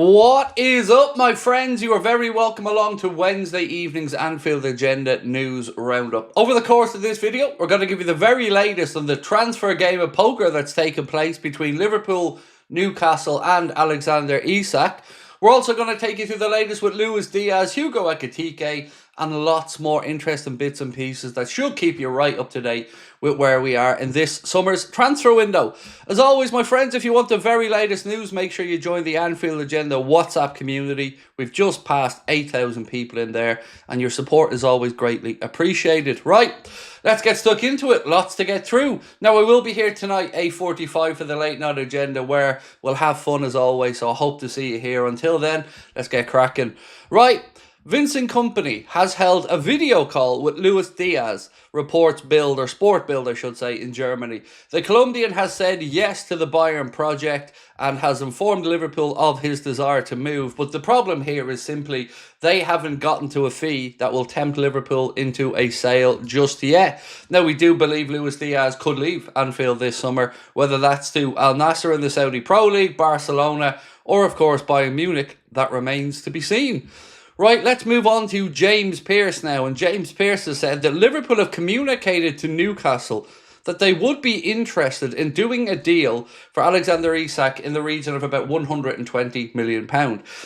What is up, my friends? You are very welcome along to Wednesday evening's Anfield Agenda News Roundup. Over the course of this video, we're going to give you the very latest on the transfer game of poker that's taken place between Liverpool, Newcastle and Alexander Isak. We're also going to take you through the latest with Luis Diaz, Hugo Ekitik, and lots more interesting bits and pieces that should keep you right up to date with where we are in this summer's transfer window. As always, my friends, if you want the very latest news, make sure you join the Anfield Agenda WhatsApp community. We've just passed 8,000 people in there, and your support is always greatly appreciated. Right, let's get stuck into it. Lots to get through. Now, I will be here tonight, 8:45 for the late night agenda, where we'll have fun as always, so I hope to see you here. Until then, let's get cracking. Right, Vincent Kompany has held a video call with Luis Diaz, reports Bild, or Sport Bild I should say, in Germany. The Colombian has said yes to the Bayern project and has informed Liverpool of his desire to move. But the problem here is simply they haven't gotten to a fee that will tempt Liverpool into a sale just yet. Now, we do believe Luis Diaz could leave Anfield this summer, whether that's to Al Nassr in the Saudi Pro League, Barcelona, or of course Bayern Munich. That remains to be seen. Right, let's move on to James Pearce now. And James Pearce has said that Liverpool have communicated to Newcastle that they would be interested in doing a deal for Alexander Isak in the region of about £120 million.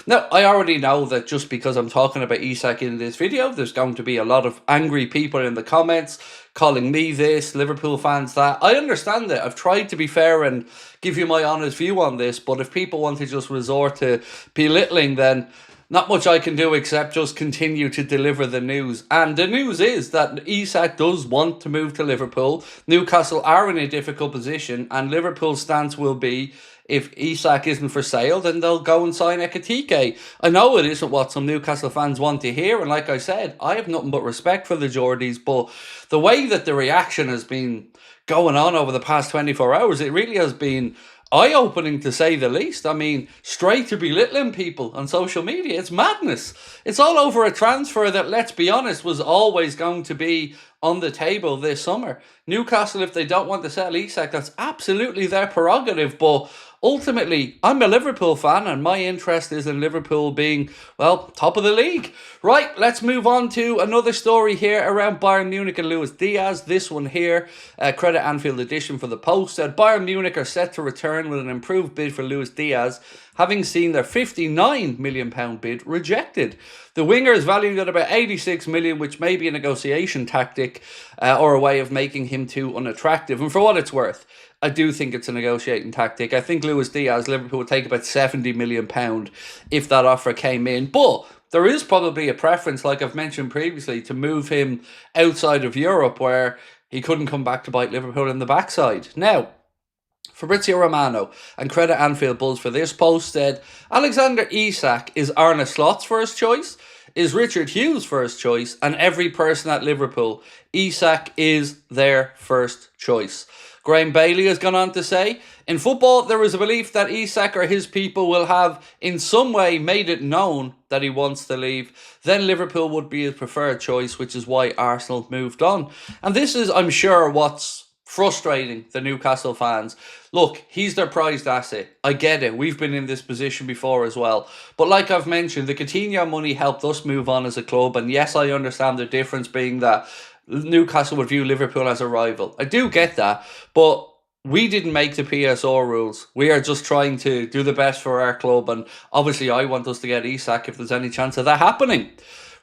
Now, I already know that just because I'm talking about Isak in this video, there's going to be a lot of angry people in the comments calling me this, Liverpool fans that. I understand it. I've tried to be fair and give you my honest view on this, but if people want to just resort to belittling, then not much I can do except just continue to deliver the news. And the news is that Isak does want to move to Liverpool. Newcastle are in a difficult position, and Liverpool's stance will be, if Isak isn't for sale, then they'll go and sign Ekitike. I know it isn't what some Newcastle fans want to hear, and like I said, I have nothing but respect for the Geordies, but the way that the reaction has been going on over the past 24 hours, it really has been eye-opening to say the least. I mean, straight to belittling people on social media. It's madness. It's all over a transfer that, let's be honest, was always going to be on the table this summer. Newcastle, if they don't want to sell Isak, that's absolutely their prerogative, but ultimately, I'm a Liverpool fan and my interest is in Liverpool being, well, top of the league. Right, let's move on to another story here around Bayern Munich and Luis Diaz. This one here, Credit Anfield edition for the Post, said Bayern Munich are set to return with an improved bid for Luis Diaz, having seen their £59 million bid rejected. The winger is valued at about £86 million, which may be a negotiation tactic or a way of making him too unattractive. And for what it's worth, I do think it's a negotiating tactic. I think Luis Diaz, Liverpool would take about £70 million if that offer came in. But there is probably a preference, like I've mentioned previously, to move him outside of Europe where he couldn't come back to bite Liverpool in the backside. Now, Fabrizio Romano and Credit Anfield Buzz for this post said, Alexander Isak is Arne Slot's first choice, is Richard Hughes' first choice, and every person at Liverpool, Isak is their first choice. Graham Bailey has gone on to say, in football, there is a belief that Isak or his people will have in some way made it known that he wants to leave. Then Liverpool would be his preferred choice, which is why Arsenal moved on. And this is, I'm sure, what's frustrating the Newcastle fans. Look, he's their prized asset. I get it. We've been in this position before as well. But like I've mentioned, the Coutinho money helped us move on as a club. And yes, I understand the difference being that Newcastle would view Liverpool as a rival. I do get that, but we didn't make the PSR rules. We are just trying to do the best for our club, and obviously I want us to get Isak if there's any chance of that happening.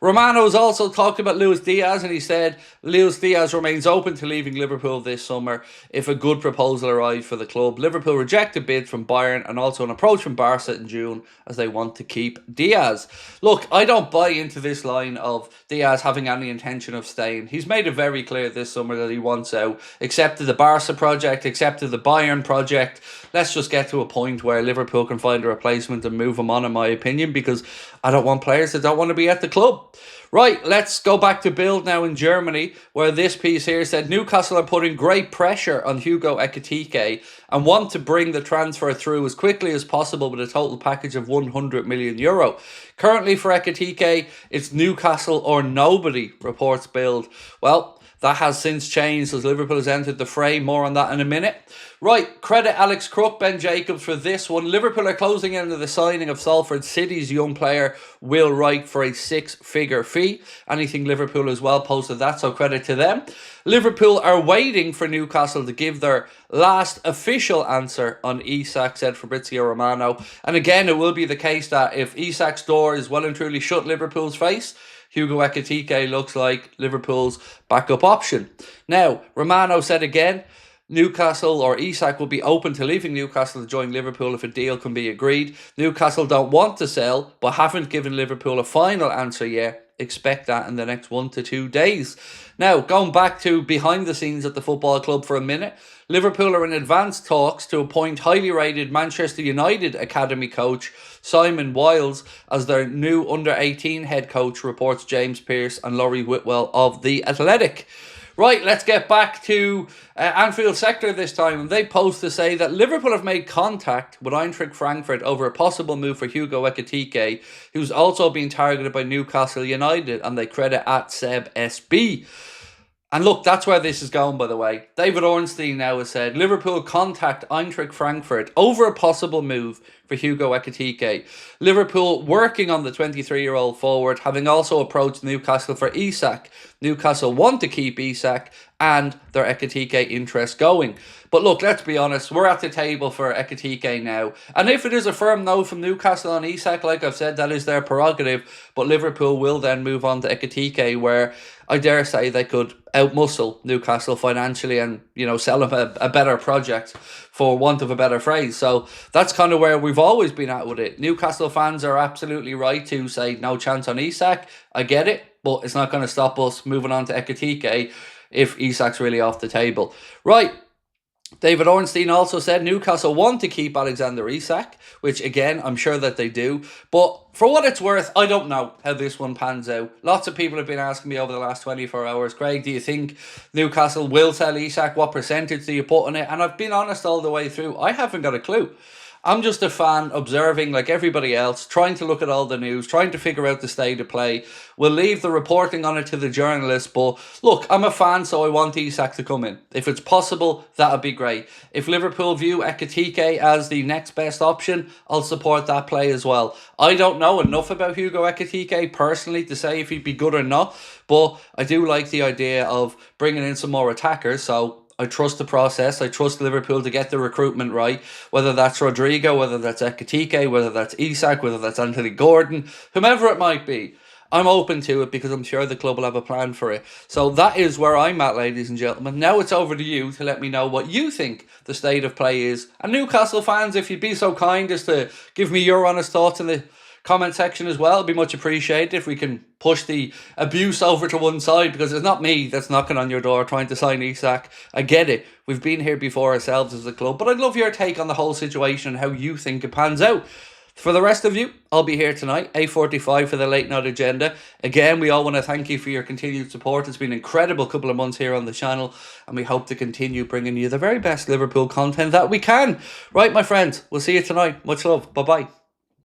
Romano has also talked about Luis Diaz, and he said Luis Diaz remains open to leaving Liverpool this summer if a good proposal arrives for the club. Liverpool rejected bid from Bayern and also an approach from Barca in June as they want to keep Diaz. Look, I don't buy into this line of Diaz having any intention of staying. He's made it very clear this summer that he wants out. Accepted the Barca project, accepted the Bayern project. Let's just get to a point where Liverpool can find a replacement and move him on, in my opinion, because I don't want players that don't want to be at the club. Right, let's go back to Bild now in Germany, where this piece here said Newcastle are putting great pressure on Hugo Ekitik and want to bring the transfer through as quickly as possible with a total package of €100 million. Currently for Ekitik, it's Newcastle or nobody, reports Bild. Well, That has since changed as Liverpool has entered the fray. More on that in a minute. Right, credit Alex Crook, Ben Jacobs for this one. Liverpool are closing in on the signing of Salford City's young player Will Wright for a 6-figure fee. Anything Liverpool as well posted that, so credit to them. Liverpool are waiting for Newcastle to give their last official answer on Isak, said Fabrizio Romano. And again, it will be the case that if Isak's door is well and truly shut Liverpool's face, Hugo Ekitik looks like Liverpool's backup option. Now, Romano said again, Newcastle or Isak will be open to leaving Newcastle to join Liverpool if a deal can be agreed. Newcastle don't want to sell, but haven't given Liverpool a final answer yet. Expect that in the next 1 to 2 days. Now, going back to behind the scenes at the football club for a minute, Liverpool are in advanced talks to appoint highly rated Manchester United academy coach Simon Wiles as their new under-18 head coach, reports James Pearce and Laurie Whitwell of The Athletic. Right, let's get back to Anfield sector this time. They post to say that Liverpool have made contact with Eintracht Frankfurt over a possible move for Hugo Ekitik, who's also being targeted by Newcastle United, and they credit at Seb SB. And look, that's where this is going, by the way. David Ornstein now has said, Liverpool contact Eintracht Frankfurt over a possible move for Hugo Ekitik. Liverpool working on the 23-year-old forward, having also approached Newcastle for Isak. Newcastle want to keep Isak and their Ekitik interest going. But look, let's be honest, we're at the table for Ekitik now. And if it is a firm no from Newcastle on Isak, like I've said, that is their prerogative. But Liverpool will then move on to Ekitik, where I dare say they could outmuscle Newcastle financially and, you know, sell them a better project, for want of a better phrase. So that's kind of where we've always been at with it. Newcastle fans are absolutely right to say no chance on Isak. I get it, but it's not going to stop us moving on to Ekitik if Isak's really off the table. Right. David Ornstein also said Newcastle want to keep Alexander Isak, which again, I'm sure that they do. But for what it's worth, I don't know how this one pans out. Lots of people have been asking me over the last 24 hours, Craig, do you think Newcastle will sell Isak? What percentage do you put on it? And I've been honest all the way through. I haven't got a clue. I'm just a fan observing like everybody else, trying to look at all the news, trying to figure out the state of play. We'll leave the reporting on it to the journalists, but look, I'm a fan, so I want Isak to come in. If it's possible, that would be great. If Liverpool view Ekitik as the next best option, I'll support that play as well. I don't know enough about Hugo Ekitik personally to say if he'd be good or not, but I do like the idea of bringing in some more attackers, so I trust the process. I trust Liverpool to get the recruitment right, whether that's Rodrigo, whether that's Ekitik, whether that's Isak, whether that's Anthony Gordon, whomever it might be. I'm open to it because I'm sure the club will have a plan for it. So that is where I'm at, ladies and gentlemen. Now it's over to you to let me know what you think the state of play is. And Newcastle fans, if you'd be so kind as to give me your honest thoughts in the comment section as well, it'd be much appreciated if we can push the abuse over to one side, because it's not me that's knocking on your door trying to sign Isak. I get it. We've been here before ourselves as a club, but I'd love your take on the whole situation and how you think it pans out. For the rest of you, I'll be here tonight, 8:45 for the late night agenda. Again, we all want to thank you for your continued support. It's been an incredible couple of months here on the channel, and we hope to continue bringing you the very best Liverpool content that we can. Right, my friends, we'll see you tonight. Much love. Bye-bye.